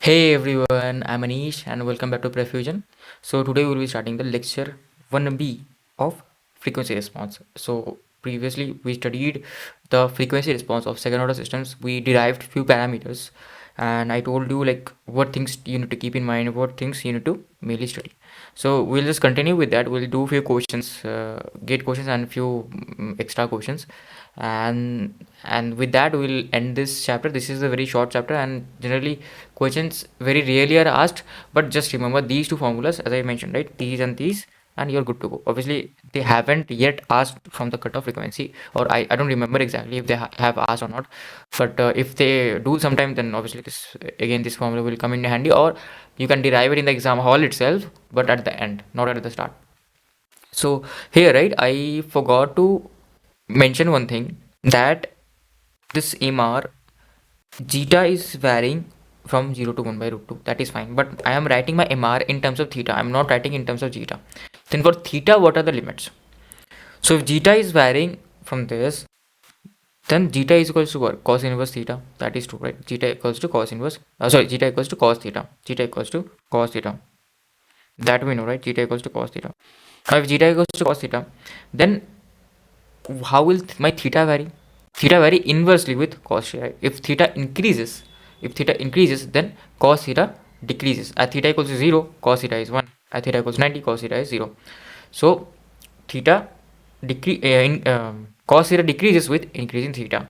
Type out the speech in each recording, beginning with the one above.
Hey everyone, I'm Anish and welcome back to Prefusion. So today we'll be starting the lecture 1B of frequency response. So previously we studied the frequency response of second order systems. We derived few parameters and I told you like what things you need to keep in mind, what things you need to mainly study. So we'll just continue with that. We'll do few questions, gate questions and few extra questions, and with that we'll end this chapter. This is a very short chapter and generally questions very rarely are asked, but just remember these two formulas as I mentioned, right? These and these, and you're good to go. Obviously they haven't yet asked from the cutoff frequency, or I don't remember exactly if they have asked or not, but if they do sometime, then obviously this formula will come in handy, or you can derive it in the exam hall itself, but at the end, not at the start. So here, right, I forgot to mention one thing, that this MR zeta is varying from 0 to 1 by root 2. That is fine, but I am writing my MR in terms of theta. I am not writing in terms of zeta. Then for theta, what are the limits? So if zeta is varying from this, then zeta is equals to what? Cos inverse theta. That is true, right? Zeta equals to cos inverse. Zeta equals to cos theta. Zeta equals to cos theta. That we know, right? Zeta equals to cos theta. Now if zeta equals to cos theta, then how will my theta vary? Theta vary inversely with cos theta. If theta increases, then cos theta decreases. At theta equals to 0, cos theta is 1. At theta equals 90, cos theta is 0. So theta cos theta decreases with increasing theta.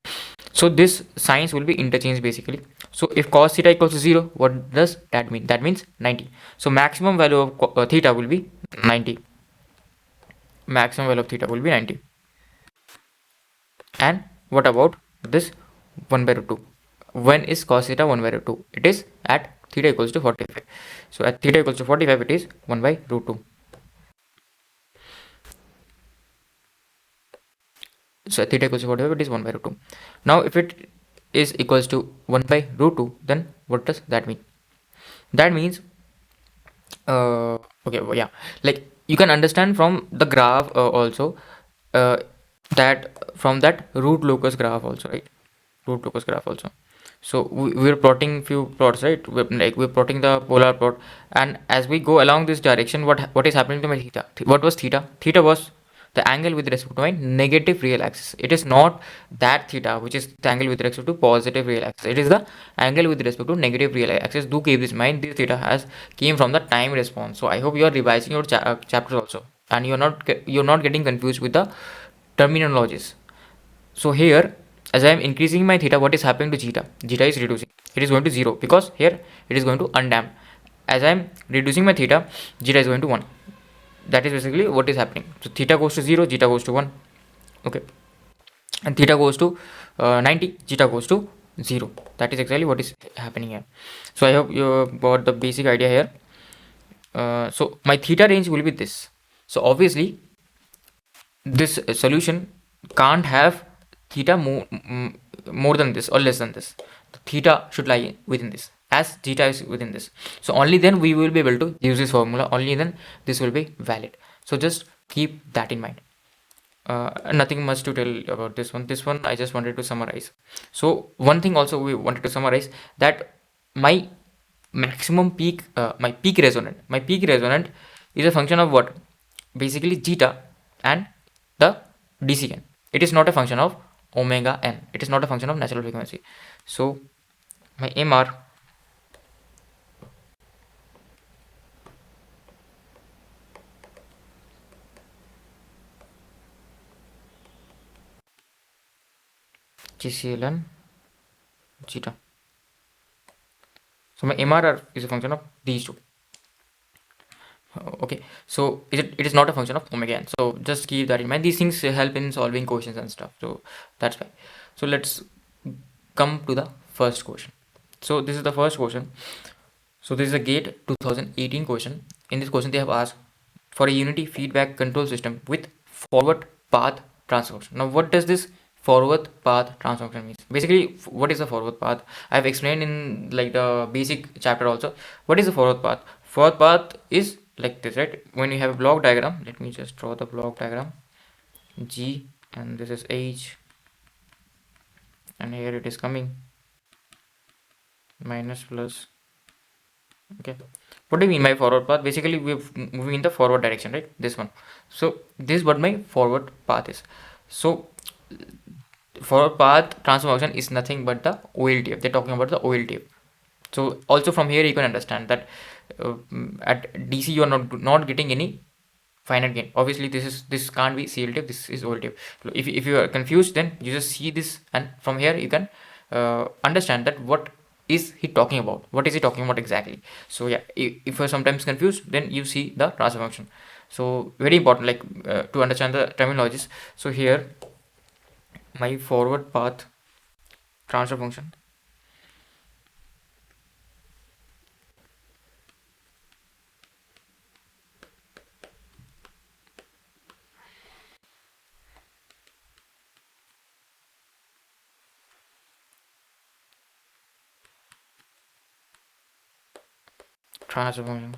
So this signs will be interchanged basically. So if cos theta equals to 0, what does that mean? That means 90. So maximum value of theta will be 90. Maximum value of theta will be 90. And what about this 1 by root 2? When is cos theta 1 by root 2? It is at theta equals to 45. So at theta equals to 45, it is 1 by root 2. So at theta equals to 45, it is 1 by root 2. Now if it is equals to 1 by root 2, then what does that mean? That means, okay, well, yeah, like you can understand from the graph also, uh, that from that root locus graph also, right? Root locus graph also. So we're plotting few plots, right? We're plotting the polar plot, and as we go along this direction, what is happening to my theta? What was theta? Theta was the angle with respect to my negative real axis. It is not that theta which is the angle with respect to positive real axis. It is the angle with respect to negative real axis. Do keep this in mind. This theta has came from the time response. So I hope you are revising your chapters also, and you're not getting confused with the terminologies. So here, as I am increasing my theta, what is happening to zeta? Zeta is reducing. It is going to 0 because here it is going to undamp. As I am reducing my theta, zeta is going to 1. That is basically what is happening. So theta goes to 0, zeta goes to 1. Okay. And theta goes to 90, zeta goes to 0. That is exactly what is happening here. So I hope you got the basic idea here. So my theta range will be this. So obviously this solution can't have theta more than this or less than this. The theta should lie within this, as theta is within this. So only then we will be able to use this formula, only then this will be valid. So just keep that in mind. Nothing much to tell about this one I just wanted to summarize. So one thing also we wanted to summarize, that my maximum peak, my peak resonant is a function of what? Basically zeta and the dcn. It is not a function of omega n. It is not a function of natural frequency. So my mr gcln zeta. So my mr is a function of these two. Okay, so it is not a function of omega n. So just keep that in mind. These things help in solving questions and stuff. So that's why. So let's come to the first question. So this is the first question. So this is a GATE 2018 question. In this question, they have asked for a unity feedback control system with forward path transfer function. Now, what does this forward path transfer function mean? Basically, what is the forward path? I've explained in like the basic chapter also. What is the forward path? Forward path is like this, right? When you have a block diagram, let me just draw the block diagram. G, and this is H, and here it is coming minus plus Okay, what do you mean by forward path? Basically we're moving in the forward direction, right? This one. So this is what my forward path is. So forward path transformation is nothing but the OLTF. They're talking about the OLTF. So also from here you can understand that at DC you are not getting any finite gain. Obviously this can't be CLTF, this is OLTF. If you are confused, then you just see this, and from here you can understand that what is he talking about, what is he talking about exactly. So yeah, if you're sometimes confused, then you see the transfer function. So very important, like to understand the terminologies. So here my forward path transfer function, transfer function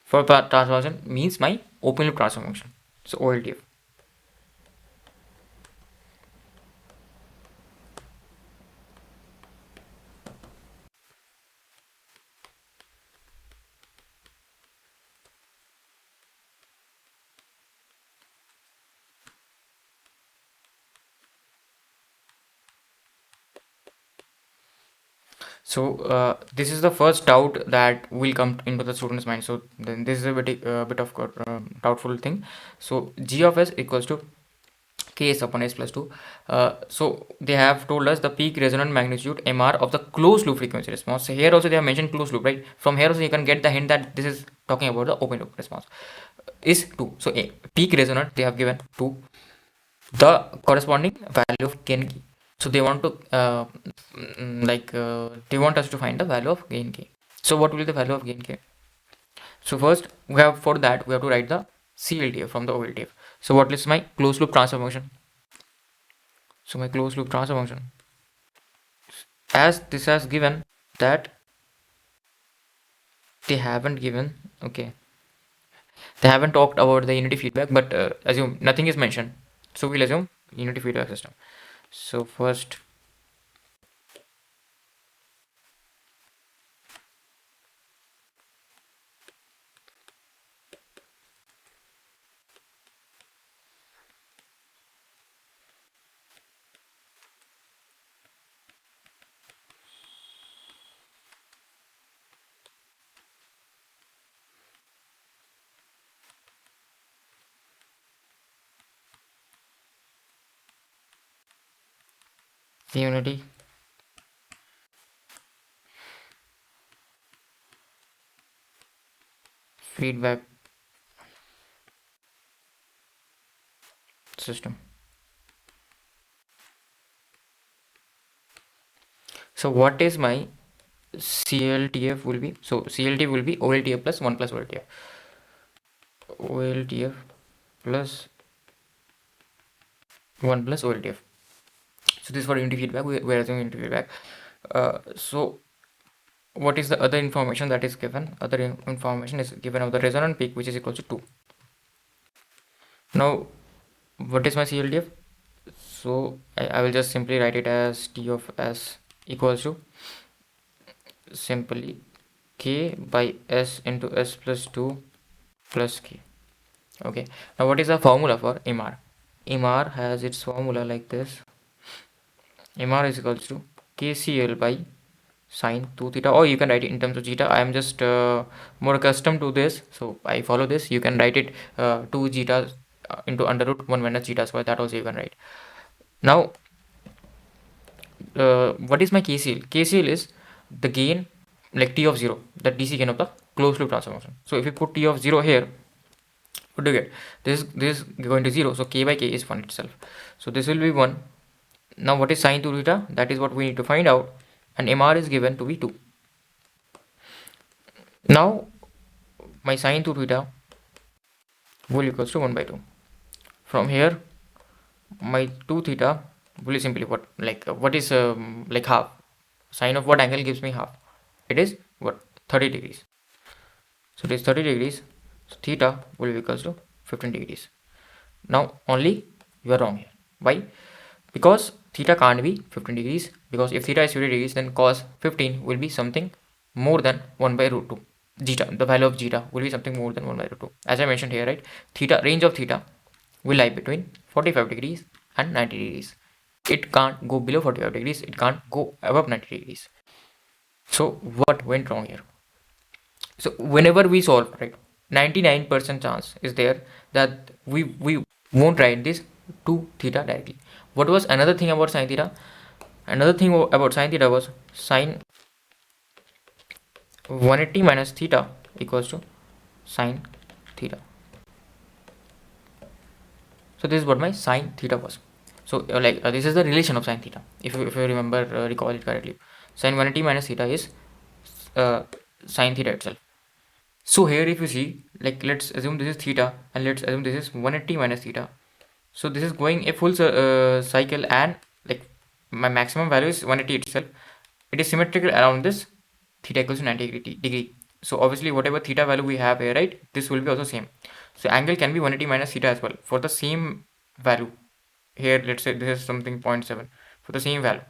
for path transfer function means my open loop transfer function, so OLTF. So this is the first doubt that will come into the student's mind. So then this is a bit of doubtful thing. So g of s equals to ks upon s plus 2. So they have told us the peak resonant magnitude mr of the closed loop frequency response. So here also they have mentioned closed loop, right? From here also you can get the hint that this is talking about the open loop response is 2. So a peak resonant they have given 2, the corresponding value of gain key. So they want to they want us to find the value of gain k. So what will be the value of gain k? So first we have, for that we have to write the CLTF from the OLTF. So what is my closed loop transfer function? So my closed loop transfer function, as this has given that they haven't given, okay, they haven't talked about the unity feedback, but assume nothing is mentioned, so we'll assume unity feedback system. So first the unity feedback system. So what is my CLTF will be? So CLTF will be OLTF plus 1 plus OLTF. OLTF plus 1 plus OLTF. So this is for unity feedback. We're assuming unity feedback. So what is the other information that is given? Other information is given of the resonant peak, which is equal to 2. Now what is my CLTF? So I will just simply write it as T of S equals to simply K by S into S plus 2 plus K. Okay, now what is the formula for MR? MR has its formula like this. MR is equals to KCL by sine 2 theta, or you can write it in terms of zeta. I am just more accustomed to this, so I follow this. You can write it 2 zeta into under root 1 minus zeta square, that also you can write. Now what is my KCL? KCL is the gain, like T of 0, the DC gain of the closed loop transformation. So if you put T of 0 here, what do you get? This is going to 0, so K by K is 1 itself. So this will be 1. Now what is sine 2 theta? That is what we need to find out, and MR is given to be 2. Now my sine 2 theta will equals to 1 by 2. From here my 2 theta will be simply what, like what is like half. Sine of what angle gives me half? It is what, 30 degrees. So it is 30 degrees, so theta will be equals to 15 degrees. Now only you are wrong here. Why? because theta can't be 15 degrees, because if theta is 50 degrees, then cos 15 will be something more than 1 by root 2. Zeta, the value of zeta will be something more than 1 by root 2. As I mentioned here, right, theta, range of theta will lie between 45 degrees and 90 degrees. It can't go below 45 degrees, it can't go above 90 degrees. So what went wrong here? So whenever we solve, right, 99% chance is there that we won't write this to theta directly. What was another thing about sine theta? Another thing about sine theta was sine 180 minus theta equals to sine theta. So this is what my sine theta was. So this is the relation of sine theta. If you remember, recall it correctly. Sine 180 minus theta is sine theta itself. So here if you see, like, let's assume this is theta and let's assume this is 180 minus theta. So this is going a full cycle, and like my maximum value is 180 itself. It is symmetrical around this theta equals to 90 degree. So obviously whatever theta value we have here, right, this will be also same. So angle can be 180 minus theta as well for the same value. Here let's say this is something 0.7 for the same value.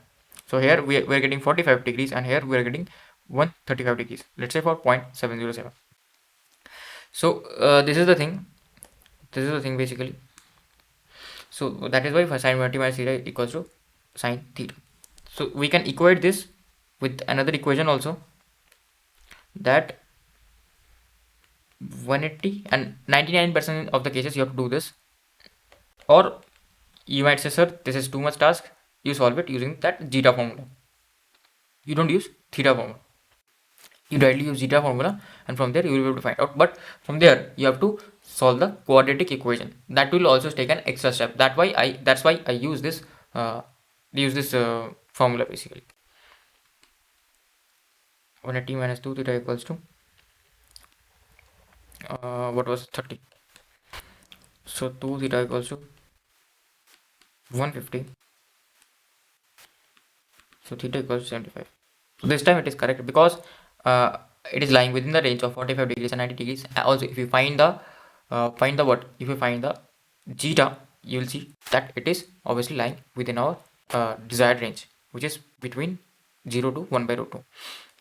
So here we are getting 45 degrees and here we are getting 135 degrees. Let's say for 0.707. So this is the thing. This is the thing basically. So that is why sine 180 minus theta equals to sine theta. So we can equate this with another equation also, that 180, and 99% of the cases you have to do this, or you might say, sir, this is too much task. You solve it using that zeta formula. You don't use theta formula. You directly use zeta formula, and from there you will be able to find out. But from there you have to solve the quadratic equation. That will also take an extra step. That's why I use this formula basically. 180 minus 2 theta equals to what was 30. So 2 theta equals to 150. So theta equals to 75. So this time it is correct because it is lying within the range of 45 degrees and 90 degrees. Also, if you find the zeta, you will see that it is obviously lying within our desired range, which is between 0 to 1 by root 2.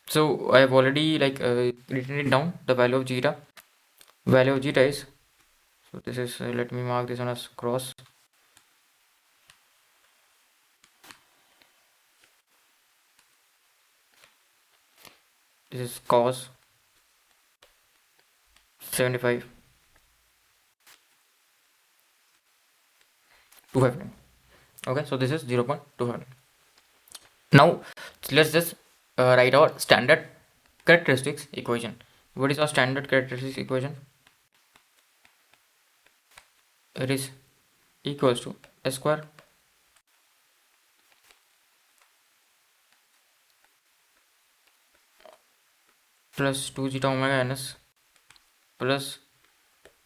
So I have already written it down. The value of zeta is, so this is let me mark this on a cross. This is cos 75 259. Okay, so this is 0.259. Now let's just write our standard characteristics equation. What is our standard characteristics equation? It is equals to s square plus 2 zeta omega ns plus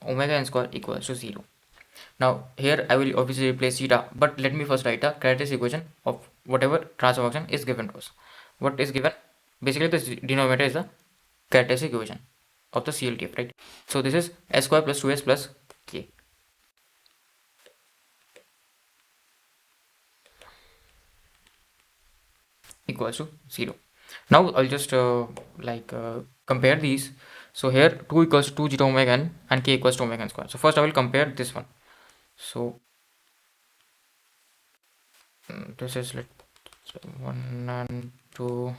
omega n square equals to 0. Now here I will obviously replace zeta, but let me first write a characteristic equation of whatever transfer function is given to us. What is given? Basically the denominator is the characteristic equation of the CLTF, right? So this is s square plus 2s plus k equals to 0. Now I'll just compare these. So here 2 equals to 2 zeta omega n and k equals to omega n square. So first I will compare this one. So this is 1 and 2.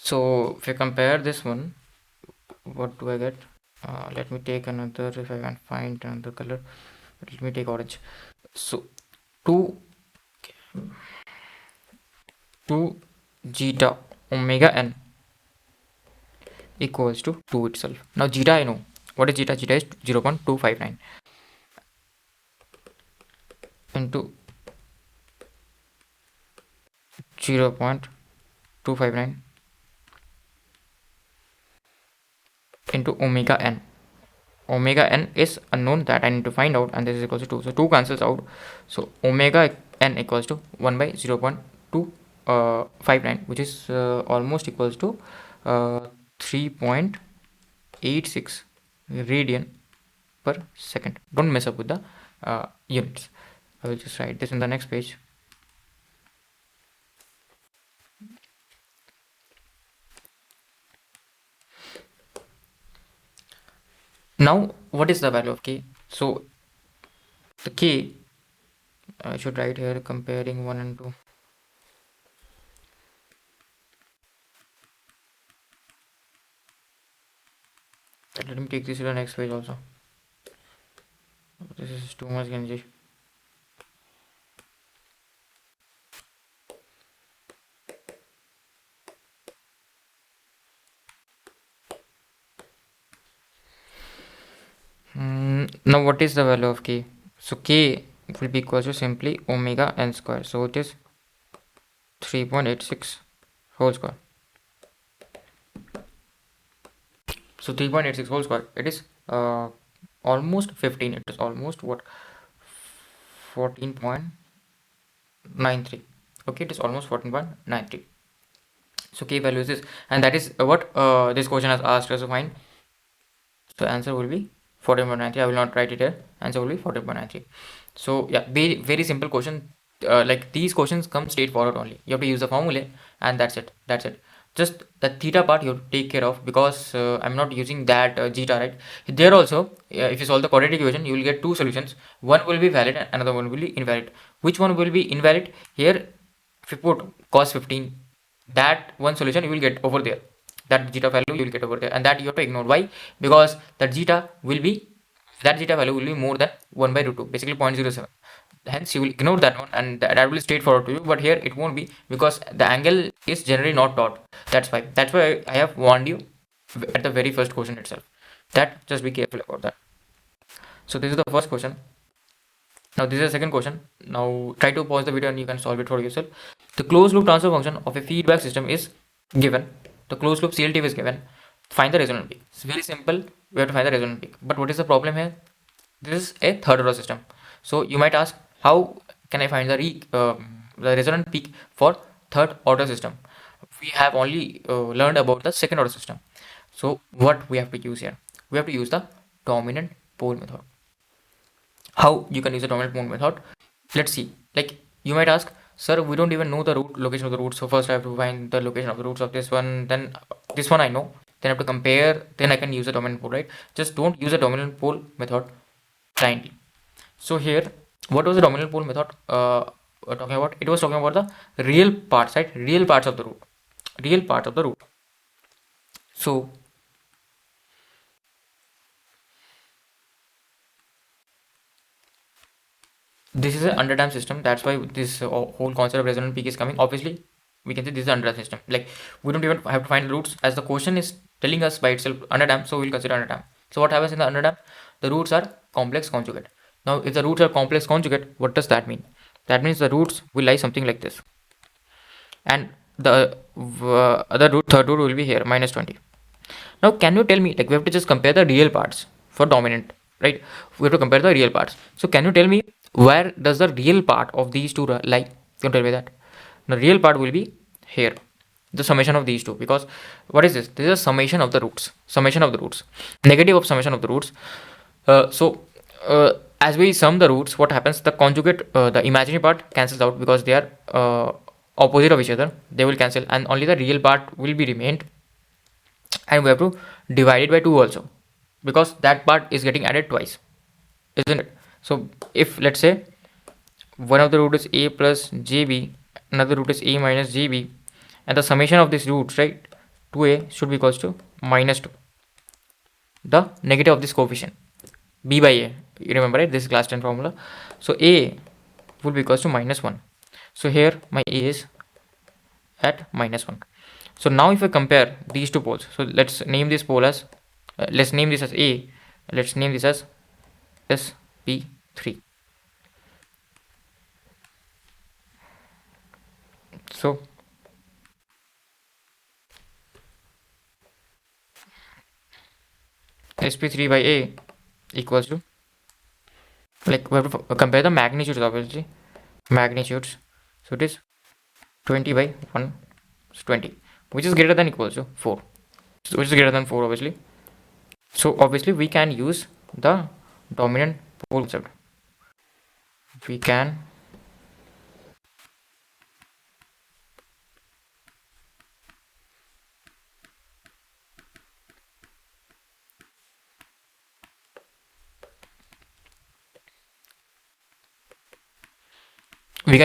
So if I compare this one, what do I get? Let me take another, if I can find another color, let me take orange. So 2 zeta omega n equals to 2 itself. Now zeta I know. What is zeta? Zeta is 0.259 into 0.259 259 into omega n. Omega n is unknown that I need to find out, and this is equals to 2. So 2 cancels out. So omega n equals to 1 by 0.259, which is almost equals to 3.86 radian per second. Don't mess up with the units. I will just write this in the next page. Now, what is the value of k? So the k, I should write here comparing 1 and 2. Let me take this to the next page also. This is too much, Genji. Now what is the value of k? So k will be equal to simply omega n square. So it is 3.86 whole square. So 3.86 whole square, it is almost 15. It is almost what, 14.93. Okay, it is almost 14.93. So k value is this, and that is what this question has asked us to find. So answer will be 14.93. I will not write it here. Answer will be 14.93. So yeah, very simple question. Like these questions come straightforward only. You have to use the formula, and that's it. That's it. Just the theta part you have to take care of, because I'm not using that zeta, right? There also, if you solve the quadratic equation, you will get two solutions. One will be valid and another one will be invalid. Which one will be invalid? Here, if you put cos 15, that one solution you will get over there. That zeta value you will get over there, and that you have to ignore. Why? Because that zeta value will be more than 1 by root 2, basically 0.07. Hence you will ignore that one, and that will be straightforward to you. But here it won't be, because the angle is generally not taught. That's why I have warned you at the very first question itself, that just be careful about that. So this is the first question. Now this is the second question. Now try to pause the video and you can solve it for yourself. The closed loop transfer function of a feedback system is given. The closed loop CLTF is given. Find the resonant peak. It's very simple. We have to find the resonant peak. But what is the problem here? This is a third order system. So you might ask, how can I find the resonant peak for third order system? We have only learned about the second order system. So what we have to use here? We have to use the dominant pole method. How you can use the dominant pole method? Let's see. Like you might ask, sir, we don't even know the location of the root. So first I have to find the location of the roots of this one. Then this one I know. Then I have to compare. Then I can use the dominant pole, right? Just don't use the dominant pole method blindly. So here, what was the dominant pole method talking about? It was talking about the real parts, right? Real parts of the root. Real parts of the root. So this is an underdamped system. That's why this whole concept of resonant peak is coming. Obviously, we can say this is an underdamped system. Like we don't even have to find the roots, as the question is telling us by itself underdamped. So we'll consider underdamped. So what happens in the underdamped? The roots are complex conjugate. Now, if the roots are complex conjugate, what does that mean? That means the roots will lie something like this, and the other root, third root, will be here -20. Now, can you tell me, like we have to just compare the real parts for dominant, right? We have to compare the real parts. So can you tell me, where does the real part of these two lie? Can you tell me that? The real part will be here, the summation of these two, because what is this? This is a summation of the roots. Summation of the roots. Negative of summation of the roots. As we sum the roots, what happens? The conjugate, the imaginary part cancels out, because they are opposite of each other. They will cancel, and only the real part will be remained. And we have to divide it by 2 also, because that part is getting added twice, isn't it? So if let's say one of the root is a plus jb, another root is a minus jb, and the summation of these roots, right, 2a should be equals to -2, the negative of this coefficient, b by a. You remember, right? This is class 10 formula. So a will be equals to -1. So here my a is at -1. So now if I compare these two poles, so let's name this pole as let's name this as a, let's name this as sp3. So sp3 by a equals to, like we have to compare the magnitudes, obviously magnitudes. So it is 20 by 1 is 20, which is greater than equals to 4, so which is greater than 4 obviously. So obviously we can use the dominant pole concept. We can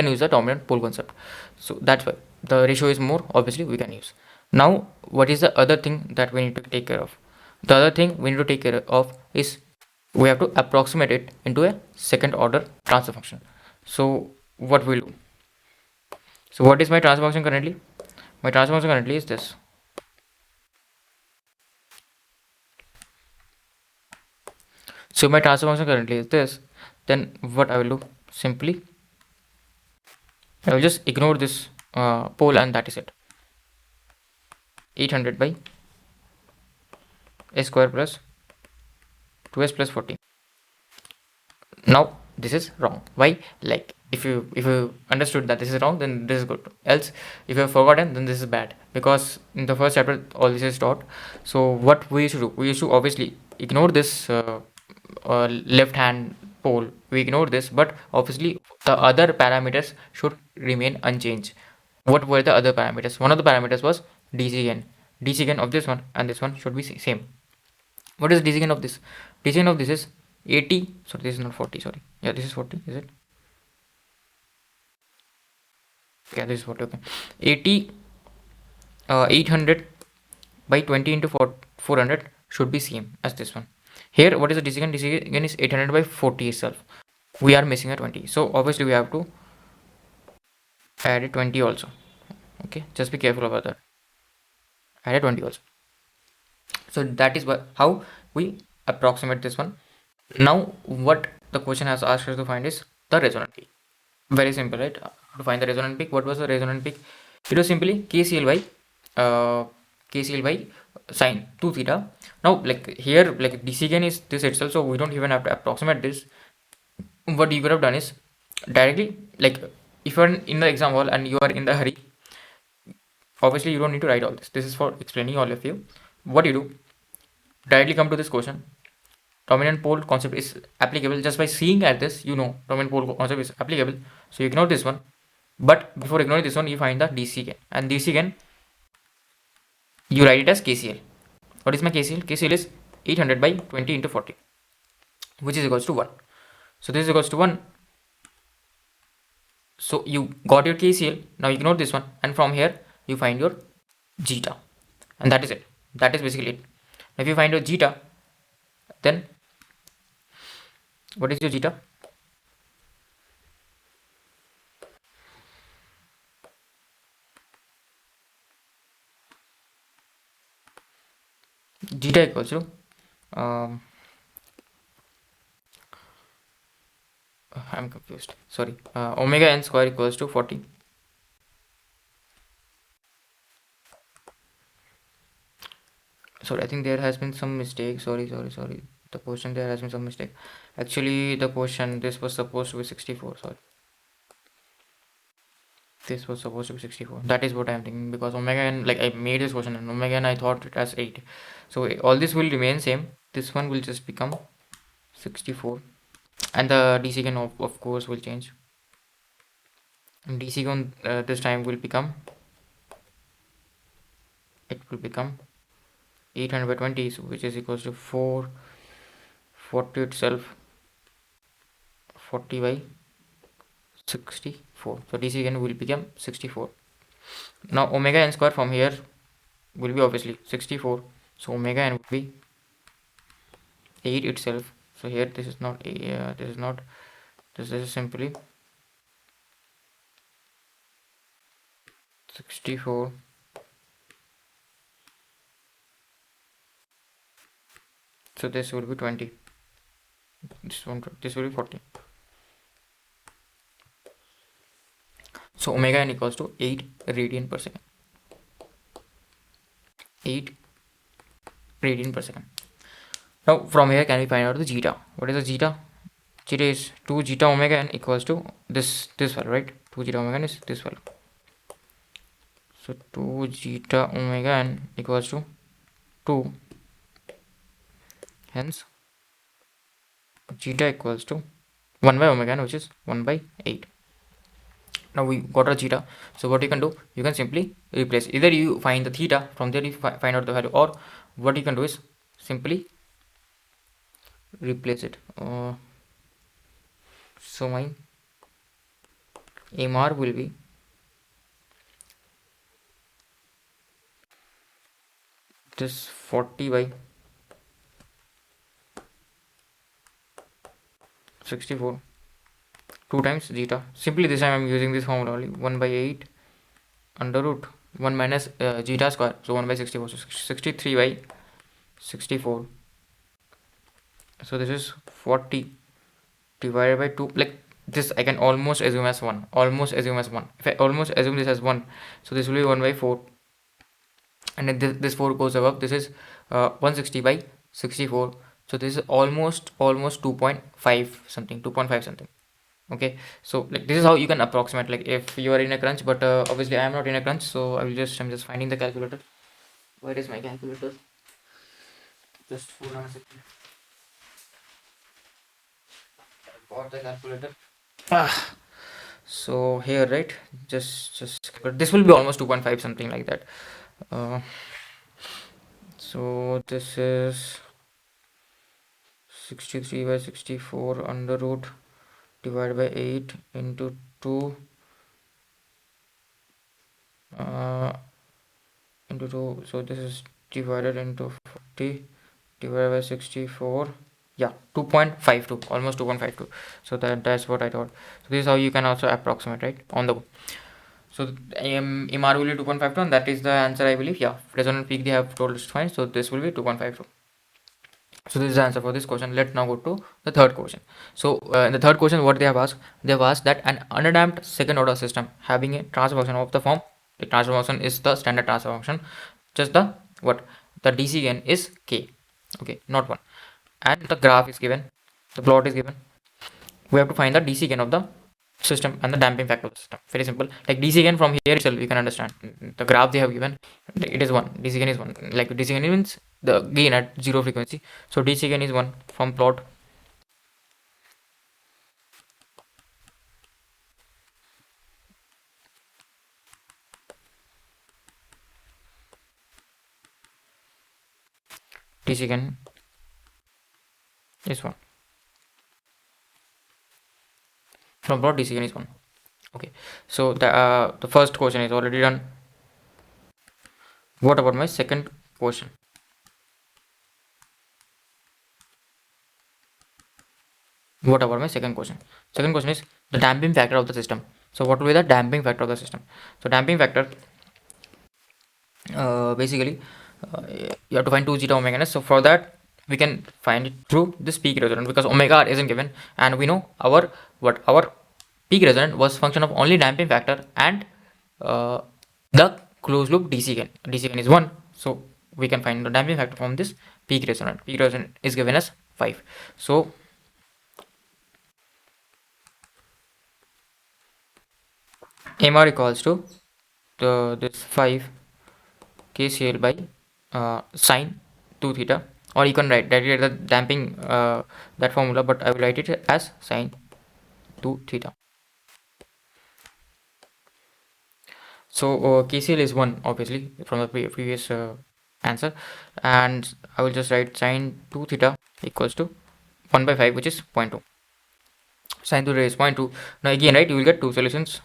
use the dominant pole concept. So that's why the ratio is more, obviously we can use. Now what is the other thing that we need to take care of? The other thing we need to take care of is we have to approximate it into a second order transfer function. So what we'll do, so what is my transfer function currently? My transfer function currently is this. So my transfer function currently is this. Then what I will do, simply I will just ignore this pole, and that is it. 800 by a square plus 2s plus 40. Now this is wrong. Why? Like if you understood that this is wrong, then this is good. Else if you have forgotten, then this is bad, because in the first chapter all this is taught. So what we should do, we should obviously ignore this left hand pole. We ignore this, but obviously the other parameters should remain unchanged. What were the other parameters? One of the parameters was DC gain. DC gain of this one and this one should be same. What is DC gain of this? DC gain of this is 80. Sorry, this is not 40. Sorry, yeah, this is 40. Is it? Yeah, this is 40. Okay, 80. 800 by 20 into 400 should be same as this one. Here, what is the DC gain? DC gain is 800 by 40 itself. We are missing a 20, so obviously we have to add a 20 also. Okay, just be careful about that. Add a 20 also. So that is how we approximate this one. Now what the question has asked us to find is the resonant peak. Very simple, right? To find the resonant peak, what was the resonant peak? It was simply KCL by sine 2 theta. Now like here, like DC gain is this itself, so we don't even have to approximate this. What you could have done is directly, like if you're in the exam hall and you are in the hurry, obviously you don't need to write all this. This is for explaining all of you. What you do, directly come to this question. Dominant pole concept is applicable. Just by seeing at this, you know dominant pole concept is applicable, so you ignore this one. But before ignoring this one, you find the DC gain, and DC gain you write it as KCL. What is my KCL? KCL is 800 by 20 into 40, which is equals to 1. So this is equals to 1. So you got your KCL. Now ignore this one, and from here you find your zeta, and that is it. That is basically it. If you find your zeta, then what is your zeta? Zeta equals to I'm confused. Sorry. Omega n square equals to 40. Sorry, I think there has been some mistake. Sorry. The question, there has been some mistake. Actually, the question, this was supposed to be 64. Sorry. This was supposed to be 64. That is what I am thinking, because omega n, like I made this question and omega n I thought it as 8. So all this will remain same. This one will just become 64. And the DC gain of course will change. And DC gain this time will become, it will become 800 by 20, so which is equals to 440 itself, 40 by 64. So DC gain will become 64. Now omega n square from here will be obviously 64. So omega n will be 8 itself. So here this is not this is not, this is simply 64. So this will be 20. This will be 40. So omega n equals to 8 radian per second. 8 radian per second. Now from here can we find out the zeta? What is the zeta? Zeta is 2 zeta omega n equals to this value, right? 2 zeta omega n is this value. So 2 zeta omega n equals to 2. Hence zeta equals to 1 by omega n, which is 1 by 8. Now we got our zeta. So what you can do, you can simply replace. Either you find the theta, from there you find out the value, or what you can do is simply replace it. So my MR will be this 40 by 64, 2 times zeta. Simply this time I am using this formula only, 1 by 8 under root 1 minus zeta square, so 1 by 64, so 63 by 64. So this is 40 divided by 2. Like this I can almost assume as 1. If I almost assume this as 1, so this will be 1 by 4, and then this 4 goes above. This is 160 by 64, so this is almost 2.5 something, 2.5 something. Okay, so like this is how you can approximate, like if you are in a crunch, but obviously I am not in a crunch, so I'm just finding the calculator. Where is my calculator? Just hold on a second. I got the calculator. So here, right, just this will be almost 2.5 something like that. So this is 63 by 64 under root divided by 8 into 2 into 2. So this is divided into 40 divided by 64. Yeah, 2.52, almost 2.52. So that's what I thought. So this is how you can also approximate, right, on the go. So MR will be 2.52, and that is the answer, I believe. Yeah, resonant peak they have told us to find, so this will be 2.52. So this is the answer for this question. Let's now go to the third question. So in the third question, what they have asked that an undamped second order system having a transfer function of the form, the transfer function is the standard transfer function, just the the DC gain is k, okay, not 1, and the graph is given, the plot is given. We have to find the DC gain of the system and the damping factor of the system. Very simple. Like DC gain from here itself you can understand. The graph they have given, it is 1. DC gain is 1. Like DC gain means the gain at 0 frequency. So DC gain is 1 from plot. DC gain is 1. From plot DC gain is 1. Okay. So the first question is already done. What about my second question? What about my second question? Second question is the damping factor of the system. So what will be the damping factor of the system? So damping factor, basically you have to find 2 zeta omega n. So for that we can find it through this peak resonance, because omega r isn't given, and we know our peak resonance was function of only damping factor and the closed loop DC gain. DC gain is 1, so we can find the damping factor from this peak resonance. Peak resonance is given as 5. So MR equals to this 5 KCL by sine 2 theta, or you can write directly the damping that formula, but I will write it as sine 2 theta. So KCL is 1 obviously from the previous answer, and I will just write sine 2 theta equals to 1 by 5, which is 0.2. Sine 2 raised 0.2. Now again, right, you will get two solutions.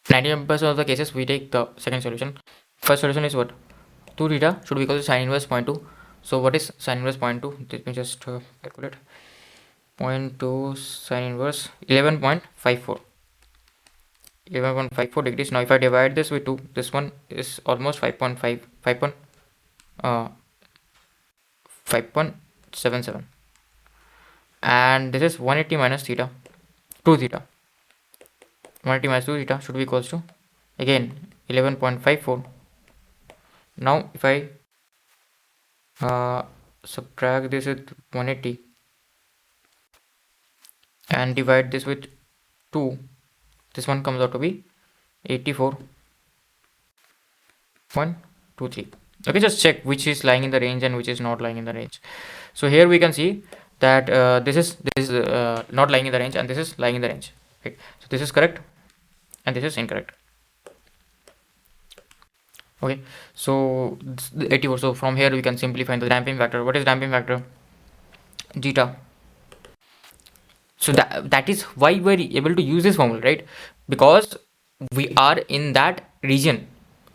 90% of the cases we take the second solution. First solution is what? 2 theta should be equal to sine inverse 0.2. So what is sine inverse 0.2? Let me just calculate. 0.2 sine inverse 11.54. 11.54 degrees. Now if I divide this with 2, this one is almost 5.5, 5.77, and this is 180 minus theta, 2 theta. 180 minus 2 theta should be equals to again 11.54. Now if I subtract this with 180 and divide this with 2, this one comes out to be 84.23. Okay, just check which is lying in the range and which is not lying in the range. So here we can see that this is not lying in the range and this is lying in the range. Okay, so this is correct and this is incorrect. Okay, so 84. So from here we can simply find the damping factor. What is damping factor? Zeta. So that is why we're able to use this formula, right? Because we are in that region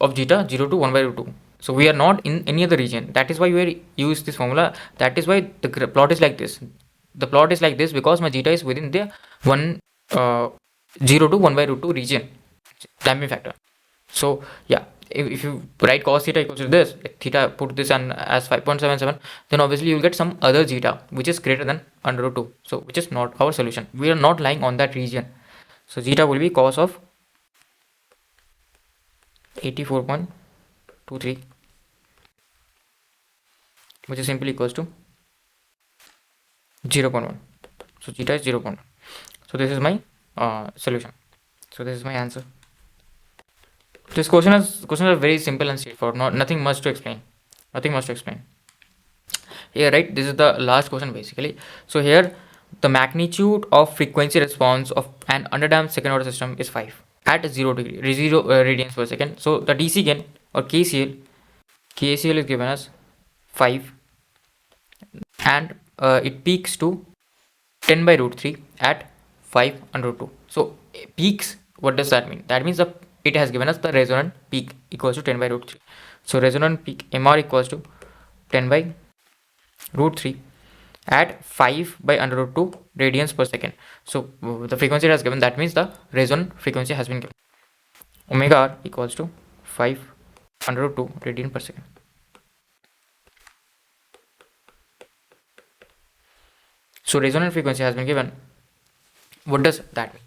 of zeta 0 to 1 by root 2. So we are not in any other region. That is why we use this formula. That is why the plot is like this. The plot is like this because my zeta is within the 0 to 1 by root 2 region, damping factor. So yeah, if you write cos theta equals to this, theta put this on as 5.77, then obviously you will get some other zeta which is greater than under root 2. So which is not our solution. We are not lying on that region. So zeta will be cos of 84.23, which is simply equals to 0.1. So zeta is 0.1. So this is my solution. So this is my answer. This questions are very simple and straightforward. Nothing much to explain. Nothing much to explain. Here, right? This is the last question basically. So here, the magnitude of frequency response of an underdamped second order system is 5 at 0 degree, 0 radians per second. So the DC gain or KCL is given as 5, and it peaks to 10 by root 3 at 5 under root 2. So peaks, what does that mean? That means it has given us the resonant peak equals to 10 by root 3. So resonant peak MR equals to 10 by root 3 at 5 by under root 2 radians per second. So the frequency it has given, that means the resonant frequency has been given. Omega R equals to 5 under root 2 radian per second. So resonant frequency has been given. What does that mean?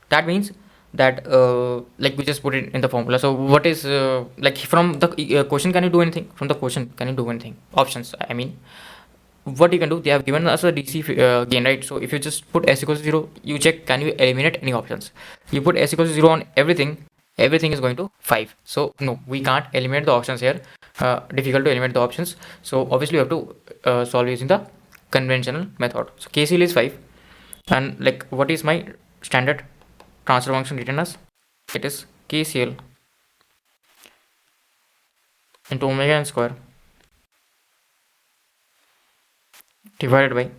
That means that like we just put it in the formula. So what is like from the question, can you do anything? From the question, can you do anything? Options, I mean, what you can do, they have given us a DC gain, right? So if you just put s equals to 0, you check can you eliminate any options. You put s equals to 0 on everything is going to 5. So no, we can't eliminate the options here. Difficult to eliminate the options. So obviously you have to solve using the conventional method. So KCL is 5, and like what is my standard transfer function written as? It is KCL into omega n square divided by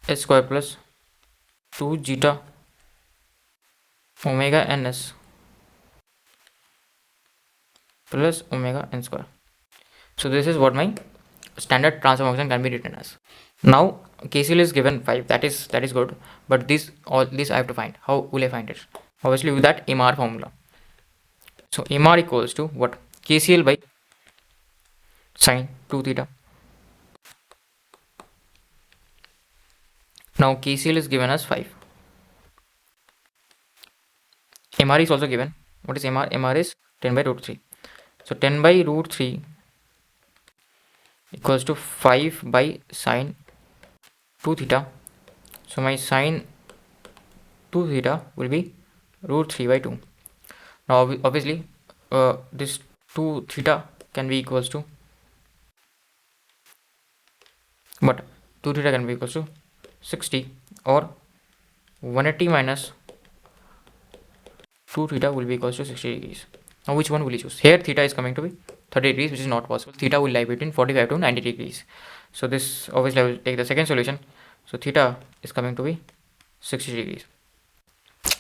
s square plus 2 zeta omega ns plus omega n square. So this is what my standard transfer function can be written as. Now KCL is given 5, that is good, but all this I have to find. How will I find it? Obviously with that MR formula. So MR equals to what? KCL by sine 2 theta. Now KCL is given as 5. MR is also given. What is MR? MR is 10 by root 3. So 10 by root 3 equals to 5 by sine 2 theta. So my sine 2 theta will be root 3 by 2. Now obviously this 2 theta can be equals to what? 2 theta can be equals to 60, or 180 minus 2 theta will be equals to 60 degrees. Now which one will you choose? Here theta is coming to be 30 degrees, which is not possible. Theta will lie between 45 to 90 degrees. So this obviously I will take the second solution. So theta is coming to be 60 degrees.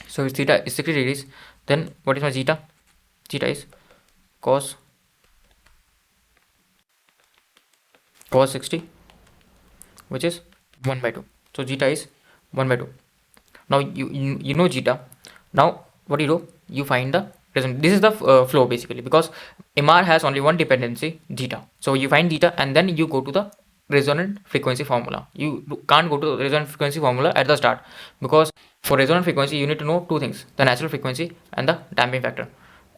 So if theta is 60 degrees, then what is my zeta? Zeta is cos 60, which is 1 by 2. So zeta is 1 by 2. Now you know zeta. Now what you do? You find the resonant. This is the flow basically, because MR has only one dependency, zeta. So you find zeta and then you go to the resonant frequency formula. You can't go to the resonant frequency formula at the start, because for resonant frequency you need to know two things: the natural frequency and the damping factor.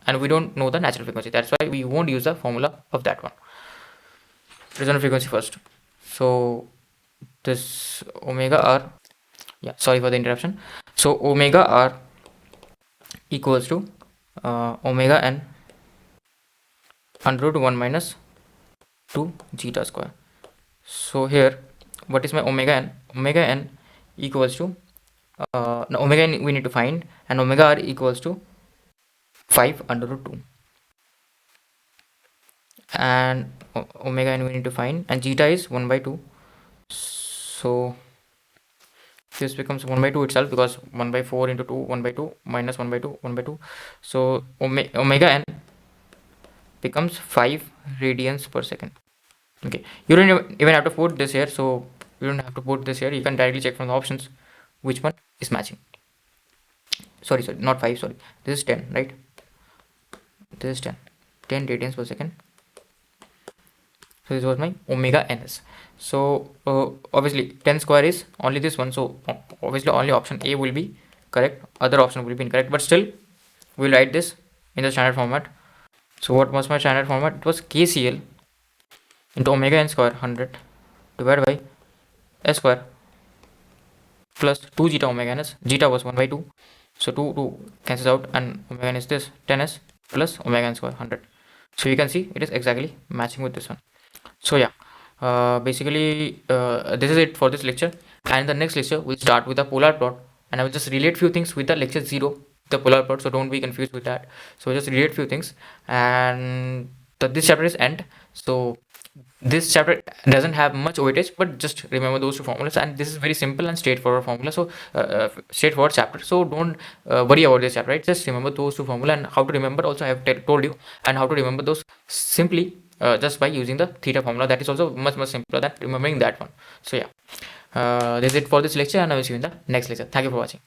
and we don't know the natural frequency. That's why we won't use the formula of that one. Resonant frequency first. So this omega r, yeah, sorry for the interruption. So omega r equals to omega n under root 1 minus 2 zeta square. So here, what is my omega n? Omega n equals to no, omega n we need to find, and omega r equals to 5 under root 2, and omega n we need to find, and zeta is 1 by 2. So this becomes 1 by 2 itself, because 1 by 4 into 2, 1 by 2 minus 1 by 2, 1 by 2. So omega n becomes 5 radians per second. Okay, you don't even have to put this here, so you don't have to put this here. You can directly check from the options which one is matching. Sorry, not 5, sorry, this is 10, right? This is 10 radians per second. So this was my omega ns. So obviously 10 square is only this one, so obviously only option A will be correct, other option will be incorrect, but still we'll write this in the standard format. So what was my standard format? It was KCL into omega n square 100 divided by s square plus 2 zeta omega ns. Zeta was 1 by 2, so 2 cancels out, and omega n is this 10s plus omega n square 100. So you can see it is exactly matching with this one. So yeah, basically this is it for this lecture, and in the next lecture we'll start with the polar plot, and I will just relate few things with the lecture 0, the polar plot, so don't be confused with that. So just relate few things, and this chapter is end. So this chapter doesn't have much weightage, but just remember those two formulas, and this is very simple and straightforward formula, so straightforward chapter, so don't worry about this chapter, right? Just remember those two formula, and how to remember also I have told you, and how to remember those simply just by using the theta formula. That is also much simpler than remembering that one. So yeah, this is it for this lecture, and I will see you in the next lecture. Thank you for watching.